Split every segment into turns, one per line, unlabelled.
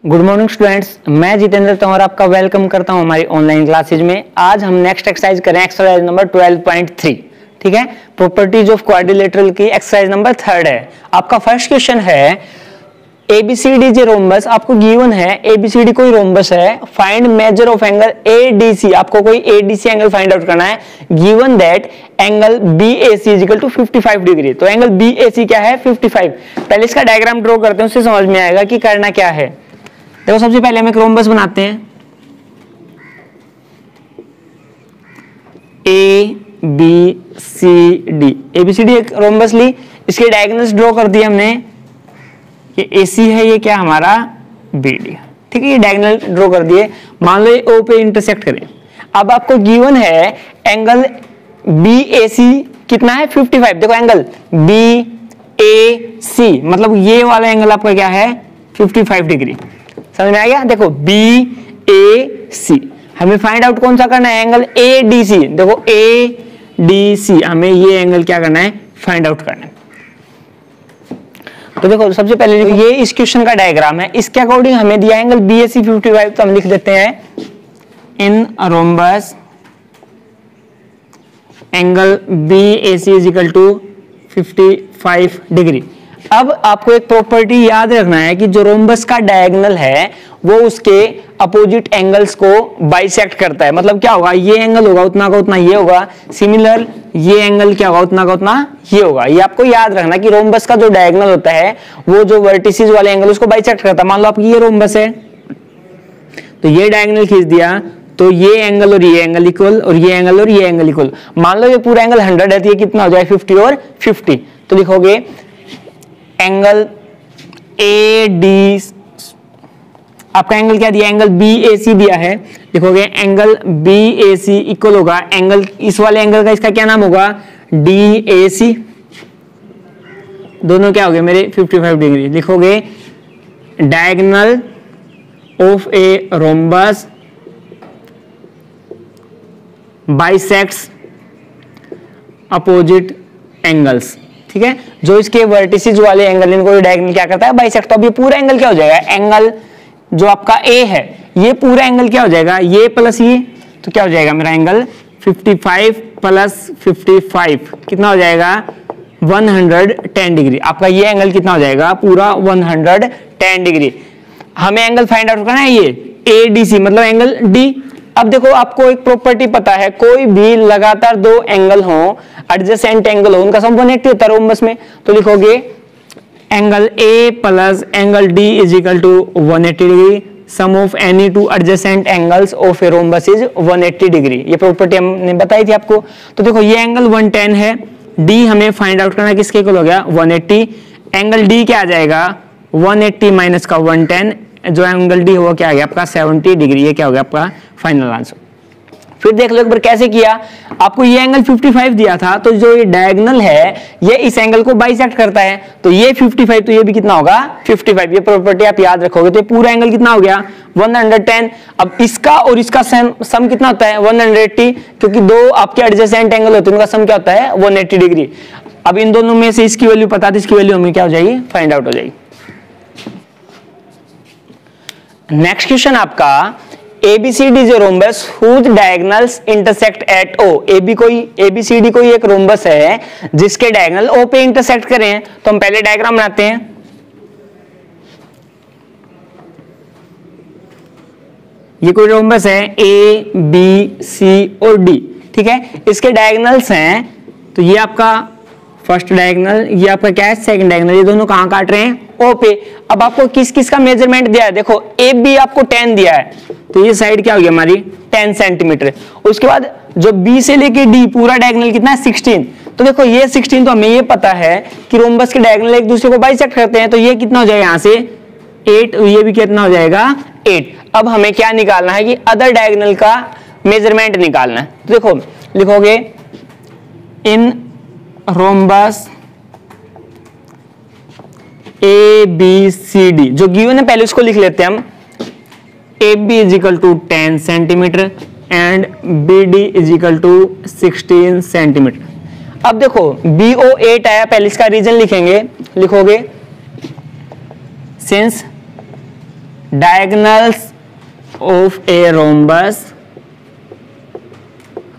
Good morning students, मैं जितेंद्र तंवर आपका welcome करता हूं हमारी ऑनलाइन क्लासेज में। आज हम नेक्स्ट एक्सरसाइज करें एक्सरसाइज नंबर 12.3। ठीक है, प्रॉपर्टीज ऑफ क्वाड्रिलेटरल की एक्सरसाइज नंबर 3 है। आपका फर्स्ट क्वेश्चन है एबीसीडी जे रोम्बस, आपको गिवन है एबीसीडी कोई रोम्बस है, find measure of angle ADC, आपको कोई एडीसी एंगल फाइंड आउट करना है। Given that angle BAC is equal to 55 degree, तो एंगल बीएसी क्या है 55। पहले इसका डायग्राम ड्रॉ करते हैं, उससे समझ में आएगा कि करना क्या है। देखो सबसे पहले हम एक रोम्बस बनाते हैं, A B C D. ABCD एक रोम्बस ली, इसके डायगोनल्स ड्रॉ कर दिए हमने। ये एसी है, ये क्या हमारा बीडी। ठीक है, ये डायगोनल ड्रॉ कर दिए। मान लो ये ओ पे इंटरसेक्ट करें। अब आपको गिवन है एंगल बीएसी कितना है 55। देखो एंगल बीएसी मतलब ये वाला एंगल आपका क्या है 55 डिग्री। समझ में आ गया। देखो बी ए सी हमें फाइंड आउट कौन सा करना है, एंगल ए डी सी। देखो ए डी सी हमें ये एंगल क्या करना है फाइंड आउट करना है। तो देखो सबसे पहले ये इस क्वेश्चन का डायग्राम है, इसके अकॉर्डिंग हमें दिया एंगल बी ए सी 55, तो हम लिख देते हैं in rhombus angle B A C is equal to 55 degree. अब आपको एक प्रॉपर्टी याद रखना है कि जो रोम्बस का डायगोनल है वो उसके अपोजिट एंगल्स को बाइसेक्ट करता है। मतलब क्या होगा, ये एंगल होगा उतना का उतना ये होगा, सिमिलर ये एंगल क्या होगा उतना का उतना ये होगा। ये आपको याद रखना कि रोम्बस का जो डायगोनल होता है वो जो वर्टिसेस वाले एंगल उसको बाइसेक्ट करता है। मान लो आपकी ये रोम्बस है, तो ये डायगोनल खींच दिया, तो ये एंगल और ये एंगल इक्वल, और ये एंगल और ये एंगल इक्वल। मान लो ये पूरा एंगल 100 है, तो ये कितना हो जाए 50 और 50। तो लिखोगे एंगल ए डी, आपका एंगल क्या दिया, एंगल बी ए सी दिया है। लिखोगे angle B A C equal होगा एंगल इस वाले एंगल का, इसका क्या नाम होगा डी ए सी। दोनों क्या हो गए मेरे 55 डिग्री। लिखोगे diagonal of a rhombus bisects opposite angles. ठीक है, जो इसके वर्टिसेस वाले एंगल इनको डायगोनल क्या करता है बाइसेक्ट। तो अब ये पूरा एंगल क्या हो जाएगा, एंगल जो आपका ए है ये पूरा एंगल क्या हो जाएगा, ये प्लस ये, तो क्या हो जाएगा मेरा एंगल 55 प्लस 55 कितना हो जाएगा 110 डिग्री। आपका ये एंगल कितना हो जाएगा पूरा 110 डिग्री। हमें एंगल फाइंड आउट करना है ये एडीसी मतलब एंगल डी। अब देखो आपको एक प्रॉपर्टी पता है, कोई भी लगातार दो एंगल हो, एडजेसेंट एंगल हो, उनका सम 180 होता है रोम्बस में। तो लिखोगे angle A plus angle D is equal to 180 degree, sum of any two adjacent angles of a rhombus is 180 degree. ये प्रॉपर्टी हमने बताई थी आपको। तो देखो ये एंगल 110 है, डी हमें फाइंड आउट करना किसके इक्वल हो गया 180। एंगल डी क्या आ जाएगा 180 माइनस का 110, जो एंगल डी हुआ क्या आ गया आपका 70 डिग्री। ये क्या हो गया आपका फाइनल आंसर। फिर देख लो एक बार कैसे किया। आपको ये एंगल 55 दिया था, तो जो ये डायगोनल है ये इस एंगल को बाइसेक्ट करता है, तो ये 55 तो ये भी कितना होगा 55। ये प्रॉपर्टी आप याद रखोगे तो ये पूरा एंगल कितना हो गया 110। अब इसका और इसका सम कितना होता है 180, क्योंकि दो आपके एडजेसेंट एंगल होते हैं उनका सम क्या होता है 180 डिग्री। अब इन दोनों में से इसकी वैल्यू पता थी, इसकी वैल्यू हमें क्या हो जाएगी फाइंड आउट हो जाएगी। नेक्स्ट क्वेश्चन आपका ABCD is a rhombus whose diagonals intersect at O। ABCD कोई एक रोम्बस है जिसके डायगोनल O पे इंटरसेक्ट करें। तो हम पहले डायग्राम बनाते हैं। ये कोई रोम्बस है A B C और D। ठीक है, इसके डायगोनल्स हैं, तो ये आपका फर्स्ट डायगोनल, ये आपका क्या है सेकंड डायगोनल। ये दोनों कहां काट रहे हैं O पे। अब आपको किस किस का मेजरमेंट दिया है, देखो AB आपको 10 दिया है, तो ये साइड क्या होगी हमारी 10 सेंटीमीटर। उसके बाद जो B से लेके D पूरा डायगोनल कितना है 16। तो देखो ये 16, तो हमें ये पता है कि रोम्बस के डायगोनल एक दूसरे को बाइसेक्ट करते हैं, तो ये कितना हो जाएगा यहाँ से 8, ये भी कितना हो जाएगा 8। अब हमें क्या निकालना है कि अदर डायगोनल का मेजरमेंट निकालना है। तो देखो लिखोगे इन रोम्बस ABCD, जो गिवन है पहले उसको लिख लेते हैं हम। AB is equal to 10 centimetre and BD is equal to 16 centimetre. अब देखो BO 8 आया, पहले इसका रीजन लिखेंगे। लिखोगे since diagonals of a rhombus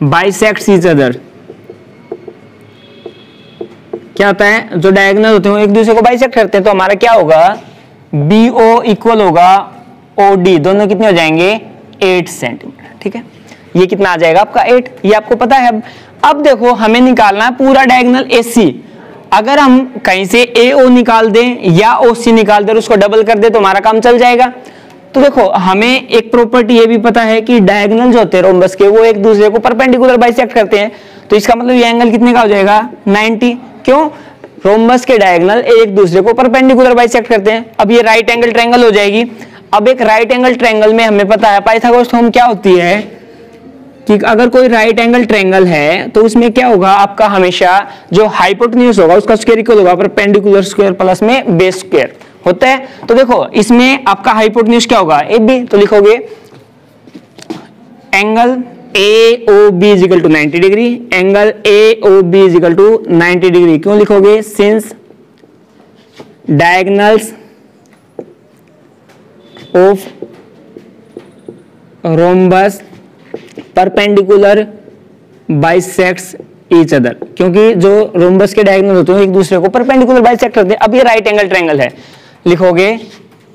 bisects each other. क्या होता है, जो डायगोनल होते हैं वो एक दूसरे को बाइसेक्ट करते हैं, तो हमारा क्या होगा, BO इक्वल होगा OD, दोनों कितने हो जाएंगे 8 सेंटीमीटर। ठीक है, ये कितना आ जाएगा आपका 8, ये आपको पता है। अब देखो हमें निकालना है पूरा डायगोनल AC। अगर हम कहीं से AO निकाल दें या OC निकाल दें, उसको डबल कर दे तो हमारा काम चल जाएगा। तो देखो हमें एक प्रॉपर्टी ये भी पता है कि डायगोनल जो होते हैं रोम्बस के वो एक दूसरे को परपेंडिकुलर बाइसेक्ट करते हैं, तो इसका मतलब ये एंगल कितने का हो जाएगा 90। क्यों, रोम्बस के डायगोनल एक दूसरे को परपेंडिकुलर बाइसेक्ट करते हैं। अब ये राइट एंगल ट्रायंगल हो जाएगी। अब एक राइट एंगल ट्रायंगल में हमें पता है पाइथागोरस थ्योरम क्या होती है कि अगर कोई राइट एंगल ट्रायंगल है तो उसमें क्या होगा, आपका हमेशा जो हाइपोटेन्यूज होगा उसका स्क्वायर इक्वल होगा परपेंडिकुलर स्क्वायर प्लस में बेस स्क्वायर होता है। तो देखो इसमें आपका हाइपोटेन्यूज क्या होगा AB, तो लिखोगे angle AOB is equal to 90 degree, angle AOB is equal to 90 degree. क्यों लिखोगे, since diagonals of rhombus perpendicular bisects each other, क्योंकि जो रोम्बस के डायगोनल होते हैं एक दूसरे को परपेंडिकुलर बाइसेक्ट करते हैं। अब ये राइट एंगल ट्रायंगल है, लिखोगे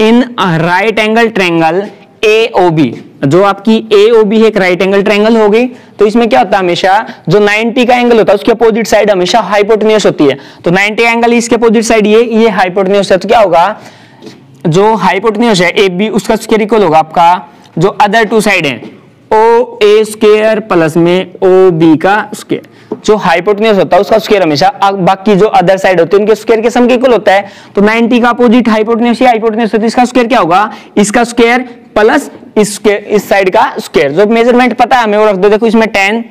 इन राइट एंगल ट्रायंगल AOB, जो आपकी AOB है एक राइट एंगल ट्रायंगल होगी, तो इसमें क्या होता है हमेशा जो 90 का एंगल होता है उसके अपोजिट साइड हमेशा हाइपोटेन्यूज होती है। तो 90 का एंगल इसके अपोजिट साइड ये हाइपोटेन्यूज है, तो क्या होगा, जो हाइपोटेन्यूज है AB उसका स्क्वायर इक्वल होगा आपका जो अदर टू साइड है OA स्क्वायर प्लस में OB का स्क्वायर। जो हाइपोटेन्यूज होता है उसका स्क्वायर हमेशा बाकी जो अदर साइड होते हैं उनके स्क्वायर के सम के इक्वल होता है। तो 90 का अपोजिट हाइपोटेन्यूज या हाइपोटेन्यूज होता है, इसका स्क्वायर क्या होगा, इसका स्क्वायर प्लस इस साइड का स्क्वायर। जो मेजरमेंट पता है हमें वो रख दो, देखो इसमें 10,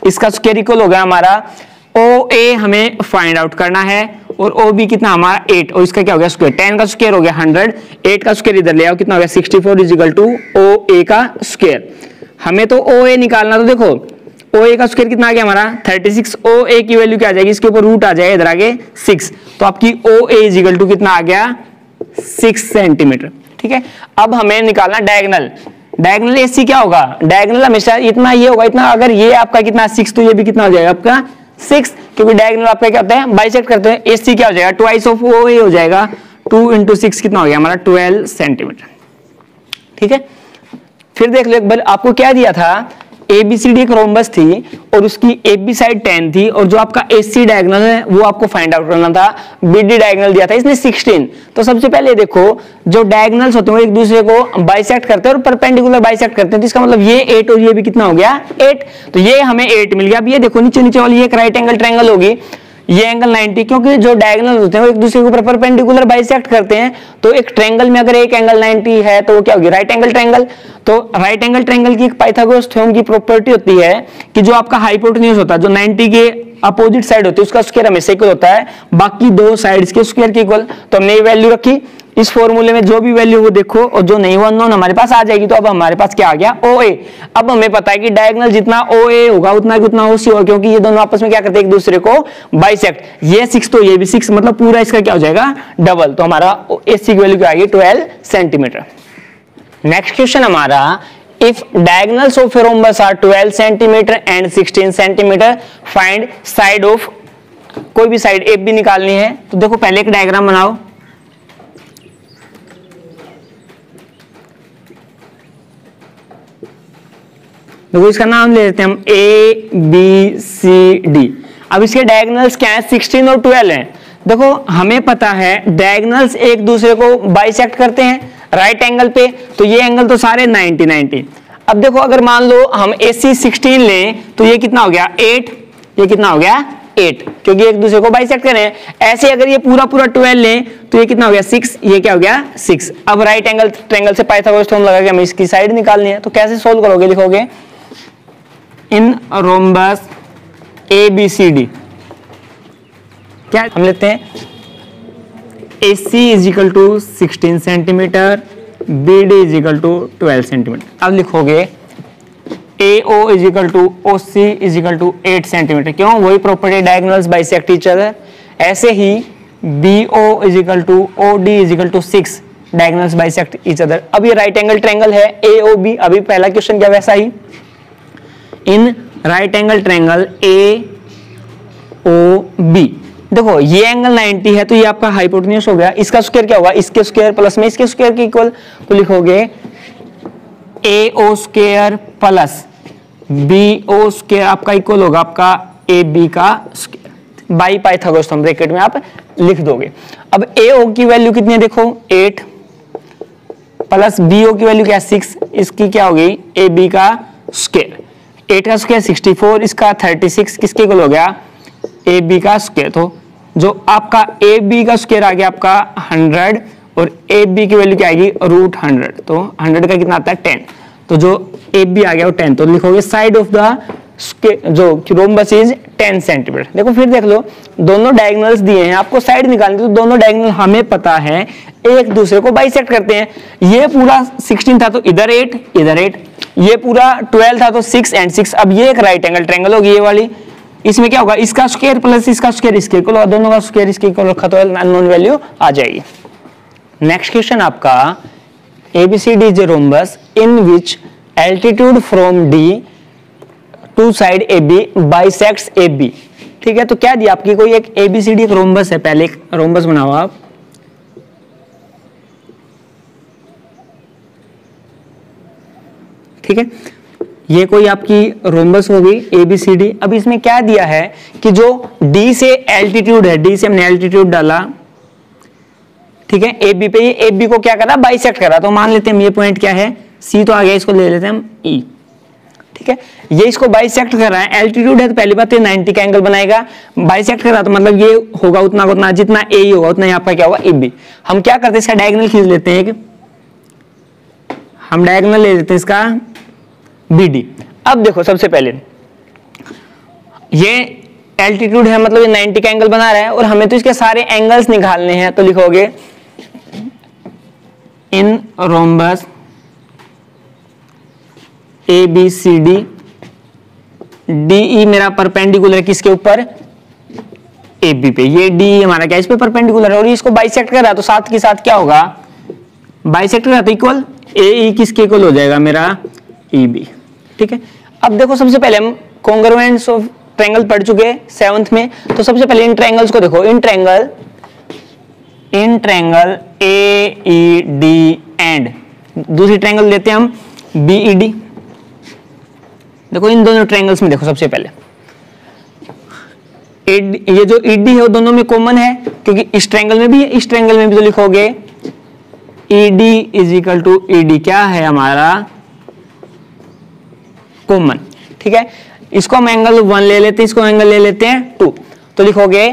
इसका स्क्वायर इक्वल हो गया हमारा OA हमें फाइंड आउट करना है और OB कितना हमारा 8 और इसका क्या हो गया स्क्वायर, 10 का स्क्वायर हो गया 100, 8 का स्क्वायर इधर ले आओ कितना हो गया 64 इज इक्वल टू OA का स्क्वायर। हमें तो OA निकालना, तो देखो OA का स्क्वायर कितना आ गया हमारा 36, OA की वैल्यू क्या आ जाएगी, इसके ऊपर रूट आ जाएगा इधर आगे 6, तो आपकी OA इज इक्वल टू कितना आ गया 6 सेंटीमीटर। ठीक है, अब हमें निकालना डायगोनल। डायगोनल AC क्या होगा, डायगोनल हमेशा इतना ये होगा इतना, अगर ये आपका कितना 6 तो ये भी कितना हो जाएगा आपका 6, क्योंकि डायगोनल आपका क्या होता है बाइसेक्ट करते हैं। AC क्या हो जाएगा ट्वाइस ऑफ OA हो जाएगा, 2 × 6 कितना हो गया हमारा 12 सेंटीमीटर। ठीक है, फिर देख लो एक बार आपको क्या दिया था, ABCD एक रोम्बस थी और उसकी AB साइड 10 थी और जो आपका AC डायगोनल है वो आपको फाइंड आउट करना था। BD डायगोनल दिया था इसने 16। तो सबसे पहले देखो जो डायगोनल्स होते हैं वो एक दूसरे को बाइसेक्ट करते हैं और परपेंडिकुलर बाइसेक्ट करते हैं, तो इसका मतलब ये 8 और ये भी कितना हो गया 8, तो ये हमें 8 मिल गया। अब ये देखो नीचे नीचे वाली एक राइट एंगल ट्रायंगल होगी, ये एंगल 90, क्योंकि जो डायगोनल होते हैं वो एक दूसरे के ऊपर परपेंडिकुलर बाइसेक्ट करते हैं, तो एक ट्रायंगल में अगर एक एंगल 90 है तो वो क्या होगी राइट एंगल ट्रायंगल। तो राइट एंगल ट्रायंगल की एक पाइथागोरस थ्योरम की प्रॉपर्टी होती है कि जो आपका हाइपोटेन्यूज होता है जो 90 के अपोजिट साइड होती है उसका स्क्वायर हमेशा इक्वल होता है बाकी दो साइड्स के स्क्वायर के इक्वल। तो हमने ये वैल्यू रखी, इस फॉर्मूले में जो भी वैल्यू वो देखो और जो नहीं वो अननोन हमारे पास आ जाएगी। तो अब हमारे पास क्या आ गया OA। अब हमें पता है कि डायगोनल जितना OA होगा उतना OC होगा, क्योंकि ये दोनों आपस में क्या करते हैं एक दूसरे को बाइसेक्ट। ये 6 तो ये भी 6, मतलब पूरा इसका क्या हो जाएगा डबल। तो हमारा AC की वैल्यू क्या आएगी 12 सेंटीमीटर। नेक्स्ट क्वेश्चन हमारा, if diagonals of a rhombus are 12 centimetre and 16 centimetre, find side of, कोई भी साइड AB निकालनी है। तो देखो पहले एक डायग्राम बनाओ, देखो इसका नाम ले लेते हैं हम ABCD। अब इसके डायगोनल्स क्या है 16 और 12 हैं। देखो हमें पता है डायगोनल्स एक दूसरे को बाइसेक्ट करते हैं राइट एंगल पे, तो ये एंगल तो सारे 90 90। अब देखो अगर मान लो हम AC 16 लें तो ये कितना हो गया 8, ये कितना हो गया 8, क्योंकि एक दूसरे को बाइसेक्ट कर रहे हैं। ऐसे अगर ये पूरा 12 लें तो ये कितना हो गया 6, ये क्या हो गया 6। अब राइट एंगल ट्रायंगल से पाइथागोरस थ्योरम लगा के हमें इसकी साइड निकालनी है, तो कैसे सोल्व करोगे, लिखोगे इन रोम्बस ABCD क्या हम लेते हैं AC is equal to 16 centimetre, BD is equal to 12 centimetre. अब लिखोगे AO is equal to OC is equal to 8 centimetre. क्यों, वही property diagonals bisect each other. ऐसे ही BO is equal to OD is equal to 6, diagonals bisect each other. अब ये right angle triangle है AOB, अभी पहला क्वेश्चन क्या वैसा ही, in right angle triangle AOB देखो ये एंगल 90 है तो ये आपका हाइपोटेन्यूज हो गया, इसका स्क्वायर क्या होगा, इसके स्क्वायर प्लस में इसके स्क्वायर के इक्वल, तो लिखोगे AO square plus BO square आपका इक्वल होगा आपका AB का square, by Pythagoras theorem bracket में आप लिख दोगे। अब AO की वैल्यू कितनी है देखो 8 प्लस BO की वैल्यू क्या है 6, इसकी क्या होगी AB का स्क्वायर, 8 का स्क्वायर 64, इसका 36, किसके इक्वल हो गया AB का स्क्वायर। तो जो आपका AB का स्क्वायर आ गया आपका 100 और AB की वैल्यू क्या आएगी √100, तो 100 का कितना आता है 10, तो जो AB आ गया वो 10, तो लिखोगे साइड ऑफ द जो रोम्बस इज 10 सेंटीमीटर। देखो फिर देख लो दोनों डायगोनल्स दिए हैं, आपको साइड निकालनी तो दोनों डायगोनल हमें पता है एक दूसरे को बाइसेक्ट करते हैं। ये पूरा 16 था तो इधर 8 इधर 8, ये पूरा 12 था तो 6 एंड 6। अब ये एक राइट एंगल ट्रायंगल होगी ये वाली, इसमें क्या होगा इसका स्क्वायर प्लस इसका स्क्वायर इसके इक्वल होगा, दोनों का स्क्वायर इसके इक्वल रखा तो अननोन वैल्यू आ जाएगी। नेक्स्ट क्वेश्चन आपका ABCD is a rhombus in which altitude from D to side AB bisects AB। ठीक है, तो क्या दिया आपकी कोई एक ABCD एक रोम्बस है, पहले एक रोम्बस बनाओ आप, ठीक है, ये कोई आपकी रोम्बस होगी ABCD। अब इसमें क्या दिया है कि जो D से एल्टीट्यूड है, D से हमने एल्टीट्यूड डाला, ठीक है, AB पे ये AB को क्या करा बाइसेक्ट करा, तो मान लेते हैं ये पॉइंट क्या है C तो आ गया, इसको ले लेते हैं हम E, ठीक है, ये इसको बाइसेक्ट कर रहा है, एल्टीट्यूड है तो पहली बात 90 का एंगल बनाएगा, बाइसेक्ट कर रहा है तो मतलब ये होगा उतना उतना, जितना A होगा उतना यहाँ पर क्या होगा AB। हम क्या करते हैं इसका डायगोनल खींच लेते हैं, हम डायगोनल ले लेते हैं इसका BD। अब देखो सबसे पहले ये एल्टीट्यूड है मतलब ये 90 का एंगल बना रहा है और हमें तो इसके सारे एंगल्स निकालने हैं, तो लिखोगे इन रोम्बस ABCD DE मेरा परपेंडिकुलर है किसके ऊपर AB पे, ये DE हमारा क्या इस पे परपेंडिकुलर है और इसको बाइसेक्ट कर रहा है तो साथ के साथ क्या होगा बाइसेक्ट कर रहा है तो इक्वल AE किसके इक्वल हो जाएगा मेरा EB। ठीक है, अब देखो सबसे पहले हम कॉन्ग्रुएंस ऑफ ट्रायंगल पढ़ चुके हैं 7th में, तो सबसे पहले इन ट्रायंगल्स को देखो, इन ट्रायंगल AED एंड दूसरी ट्रायंगल लेते हैं हम BED। देखो इन दोनों ट्रायंगल्स में देखो सबसे पहले ये जो ED है वो दोनों में कॉमन है क्योंकि इस ट्रायंगल में भी है इस ट्रायंगल में भी, तो लिखोगे ED is equal to ED क्या है हमारा कॉमन। ठीक है, इसको हम एंगल 1 ले लेते हैं, इसको एंगल ले लेते हैं 2, तो लिखोगे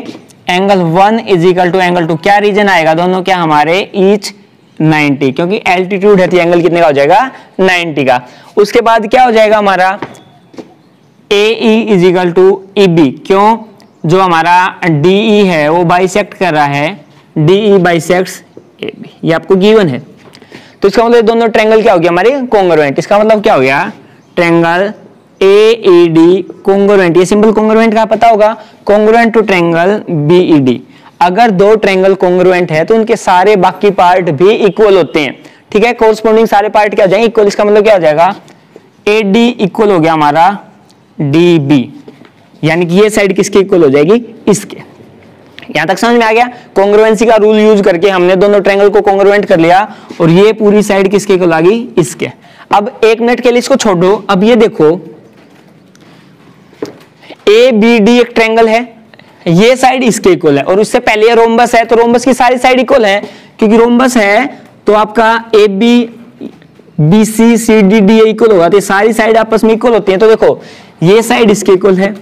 angle 1 is equal to angle 2, क्या रीजन आएगा दोनों क्या हमारे ईच 90, क्योंकि एल्टीट्यूड है तो एंगल कितने का हो जाएगा 90 का। उसके बाद क्या हो जाएगा हमारा AE is equal to EB, क्यों जो हमारा DE है वो बाइसेक्ट कर रहा है, DE बाइसेक्ट्स AB, ये आपको गिवन है, तो इसका मतलब दोनों ट्रायंगल क्या हो गया हमारे कॉन्ग्रुएंट। इसका मतलब क्या हो गया ट्रायंगल AED कॉन्ग्रुएंट, ये सिंपल कॉन्ग्रुएंट का पता होगा, कॉन्ग्रुएंट टू ट्रायंगल BED। अगर दो ट्रायंगल कॉन्ग्रुएंट है तो उनके सारे बाकी पार्ट भी इक्वल होते हैं। ठीक है, कोरस्पोंडिंग सारे पार्ट क्या हो जाएंगे इक्वल, इसका मतलब क्या हो जाएगा AD इक्वल हो गया हमारा DB, यानी कि ये साइड किसके इक्वल हो जाएगी इसके। यहां तक समझ में आ गया, कॉन्ग्रुएंसी का रूल यूज करके हमने दोनों ट्रायंगल को कॉन्ग्रुएंट कर लिया और ये पूरी साइड किसके इक्वल आ गई इसके। अब एक मिनट के लिए इसको छोड़ दो, अब ये देखो ABD एक ट्रायंगल है, ये साइड इसके इक्वल है और उससे पहले ये रोम्बस है, तो रोम्बस की सारी साइड इक्वल है, क्योंकि रोम्बस है तो आपका AB BC CD D equal होगा, तो ये सारी साइड आपस में इक्वल होती है, तो देखो ये साइड इसके इक्वल है।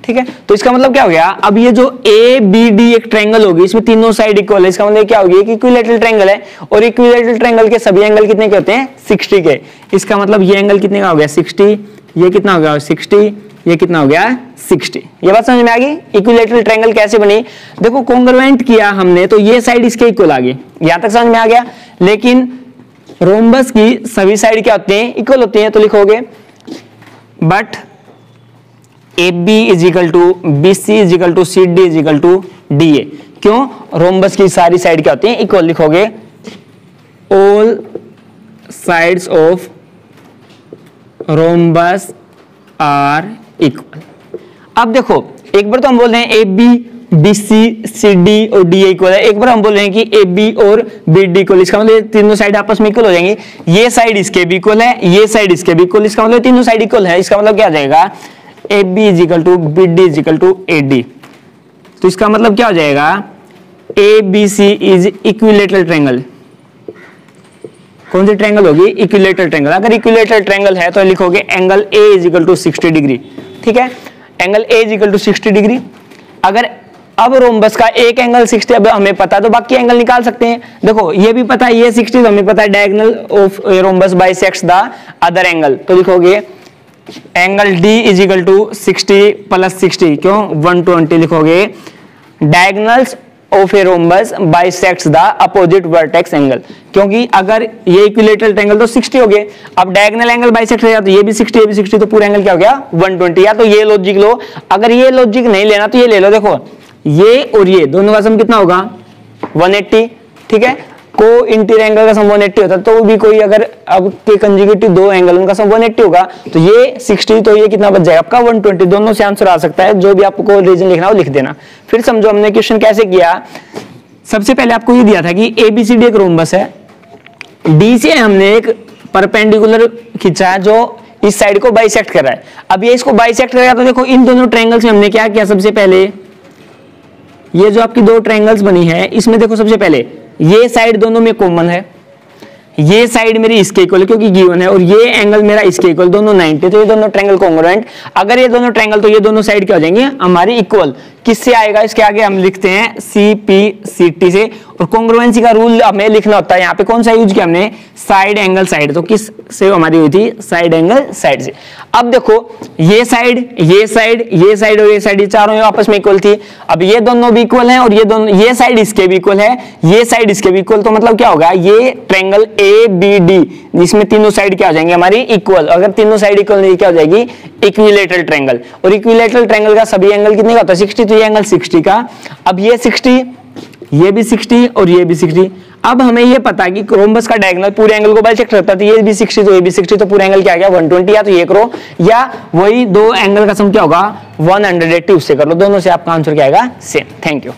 ठीक है, तो इसका मतलब क्या हो गया, अब ये जो ABD एक ट्रायंगल होगी इसमें तीनों साइड इक्वल है, इसका मतलब क्या होगी कि इक्विलैटरल ट्रायंगल है और इक्विलैटरल ट्रायंगल के सभी एंगल कितने के होते हैं 60 के। इसका मतलब ये एंगल कितने का हो गया 60, ये कितना हो गया 60, ये कितना हो गया 60। ये बात समझ में आ गई इक्विलैटरल ट्रायंगल कैसे बनी। देखो कॉन्ग्रुएंट किया हमने तो ये साइड इसके इक्वल आ गई, यहां तक समझ में आ गया, लेकिन रोम्बस की सभी साइड क्या होते हैं इक्वल होते हैं, तो लिखोगे but AB is equal to BC is equal to CD is equal to DA, क्यों रोम्बस की सारी साइड क्या होती है इक्वल, लिखोगे all sides of rhombus are equal. अब देखो एक बार तो हम बोल रहे हैं A B B C D और डी इक्वल है, एक बार हम बोल रहे हैं कि ए बी और बी डी इक्वल, इसका मतलब तीनों साइड आपस में इक्वल हो जाएंगे, ये साइड इसके भी इक्वल है, ये साइड इसके भी इक्वल, इसका मतलब तीनों साइड इक्वल है, इसका मतलब क्या आ जाएगा A B is equal to B D is equal to A D. तो इसका मतलब क्या हो जाएगा A B C is equilateral triangle. कौन सी ट्रायंगल होगी? Equilateral triangle. अगर इक्विलेटरल ट्रायंगल है तो लिखोगे angle A is equal to 60 degree. ठीक है, angle A is equal to 60 degree. अगर अब रोम्बस का एक एंगल 60 अब हमें पता तो बाकी एंगल निकाल सकते हैं। देखो ये भी पता है, ये 60 तो हमें पता है, diagonal of rhombus bisects the other angle, तो लिखोगे angle D is equal to 60 plus 60, क्यों 120 लिखोगे। Diagonals of a rhombus bisects the opposite vertex angle, क्योंकि अगर ये इक्विलेटरल ट्रायंगल तो 60 हो गए, अब डायगोनल एंगल बाइसेक्ट हो गया तो ये भी 60 ये भी 60, तो पूरा एंगल क्या हो गया 120। या तो ये लॉजिक लो, अगर ये लॉजिक नहीं लेना तो ये ले लो। देखो ये और ये दोनों का सम कितना होगा 180। ठीक है, को इंटीरियर एंगल का सम 180 होता है, तो भी कोई अगर अब के कंजुगेटिव दो एंगल उनका सम 180 होगा तो ये 60, तो ये कितना बच जाएगा आपका 120। दोनों से आंसर आ सकता है, जो भी आपको रीजन लिखना हो लिख देना। फिर समझो हमने क्वेश्चन कैसे किया। सबसे पहले आपको ये दिया था कि एबीसीडी एक रोम्बस है, डी से हमने एक परपेंडिकुलर खींचा है जो इस साइड को बाइसेक्ट कर रहा है। अब ये इसको बाइसेक्ट करेगा तो देखो इन दोनों ट्रायंगल्स में हमने क्या किया, सबसे पहले ये जो आपकी दो ट्रायंगल्स बनी है इसमें देखो सबसे पहले ये साइड दोनों में कॉमन है, ये साइड मेरी इसके इक्वल है क्योंकि गिवन है, और ये एंगल मेरा इसके इक्वल, दोनों 90, तो ये दोनों ट्रायंगल कॉन्ग्रुएंट। अगर ये दोनों ट्रायंगल तो ये दोनों साइड क्या हो जाएंगे हमारी इक्वल। किससे आएगा? इसके आगे हम लिखते हैं सी पी सी टी से, और कॉन्ग्रुएंसी का रूल हमें लिखना होता है। यहाँ पे कौन सा यूज किया हमने? साइड एंगल साइड, तो किस से हमारी हुई थी? साइड एंगल साइड से। अब देखो ये साइड ये साइड ये साइड और ये साइड, ये चारों आपस में इक्वल थी। अब ये दोनों भी इक्वल हैं और ये दोनों, ये साइड इसके भी इक्वल है, ये साइड इसके भी इक्वल, तो मतलब क्या होगा ये ट्रायंगल ए बी डी, इसमें तीनों साइड क्या हो जाएंगे हमारी इक्वल। अगर तीनों साइड इक्वल नहीं क्या हो जाएगी? Equilateral triangle. और इक्विलेटरल ट्रायंगल का सभी एंगल कितने का होता है? 60, तो ये एंगल 60 का। अब ये 60, ये भी 60 और ये भी 60। अब हमें ये पता है कि रोम्बस का डायगोनल पूरे एंगल को बाइसेक्ट करता है, तो ये भी 60 तो ये भी 60, तो पूरा एंगल क्या आ गया 120। या तो ये करो या वही दो एंगल का सम क्या होगा 180, उससे कर लो। दोनों से आपका आंसर क्या आएगा? सेम। Thank you.